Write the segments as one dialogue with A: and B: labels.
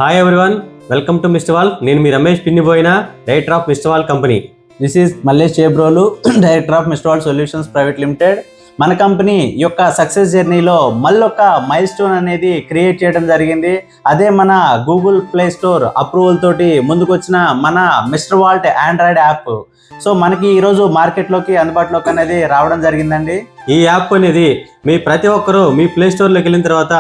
A: Hi everyone, welcome to Mister Wall. నేను మీ Ramesh Pinnipoyina, director of Mister Wall company.
B: This is Mallesh Chebrolu, director of Mister Wall solutions private limited. మన company యొక్క success జర్నీలో మళ్ళొక milestone అనేది create చేయడం జరిగింది. అదే మన గూగుల్ ప్లే స్టోర్ అప్రూవల్ తోటి ముందుకొచ్చిన మన mister Vault Android app. So మనకి ఈరోజు మార్కెట్లోకి అందుబాటులోకి అనేది రావడం జరిగిందండి.
A: ఈ యాప్ అనేది మీ ప్రతి ఒక్కరూ మీ ప్లే స్టోర్లోకి వెళ్ళిన తర్వాత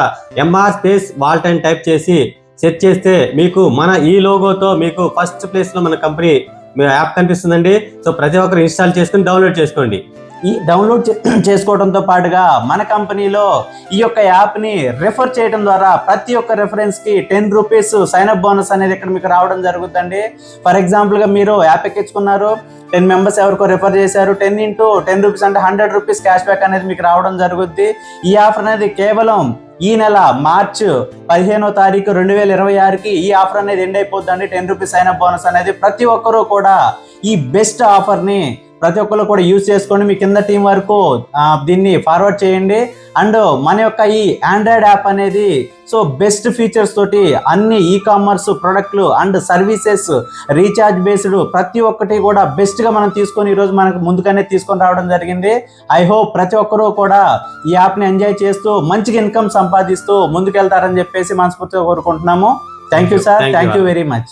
A: ఎంఆర్ స్పేస్ వాల్ట్ అని టైప్ చేసి సెర్చ్ చేస్తే మీకు మన ఈ లోగోతో మీకు ఫస్ట్ ప్లేస్లో మన కంపెనీ యాప్ కనిపిస్తుందండి. సో ప్రతి ఒక్కరు ఇన్స్టాల్ చేసుకుని డౌన్లోడ్ చేసుకోండి.
B: ఈ డౌన్లోడ్ చేసుకోవడంతో పాటుగా మన కంపెనీలో ఈ యొక్క యాప్ని రెఫర్ చేయడం ద్వారా ప్రతి ఒక్క రెఫరెన్స్కి 10 రూపీస్ సైన్అప్ బోనస్ అనేది ఇక్కడ మీకు రావడం జరుగుతుందండి. ఫర్ ఎగ్జాంపుల్గా మీరు యాప్ ఎక్కించుకున్నారు, 10 మెంబర్స్ ఎవరికో రెఫర్ చేశారు, 10 into 10 రూపీస్ అంటే 100 రూపీస్ క్యాష్ బ్యాక్ అనేది మీకు రావడం జరుగుద్ది. ఈ ఆఫర్ అనేది కేవలం ఈ నెల మార్చ్ 15వ తారీఖు 2026కి ఈ ఆఫర్ అనేది ఎండ్ అయిపోద్దండి. 10 రూపీస్ సైన్అప్ బోనస్ అనేది ప్రతి ఒక్కరూ కూడా ఈ బెస్ట్ ఆఫర్ని ప్రతి ఒక్కరు కూడా యూజ్ చేసుకోండి. మీ కింద టీం వరకు దీన్ని ఫార్వర్డ్ చేయండి. అండ్ మన యొక్క ఈ ఆండ్రాయిడ్ యాప్ అనేది సో బెస్ట్ ఫీచర్స్ తోటి అన్ని ఈ కామర్స్ ప్రొడక్ట్లు అండ్ సర్వీసెస్ రీఛార్జ్ బేస్డ్ ప్రతి ఒక్కటి కూడా బెస్ట్గా మనం తీసుకొని ఈరోజు మనకు ముందుగానే తీసుకొని రావడం జరిగింది. ఐ హోప్ ప్రతి ఒక్కరూ కూడా ఈ యాప్ని ఎంజాయ్ చేస్తూ మంచిగా ఇన్కమ్ సంపాదిస్తూ ముందుకెళ్తారని చెప్పేసి మనస్ఫూర్తిగా కోరుకుంటున్నాము. Thank you sir, thank you very much.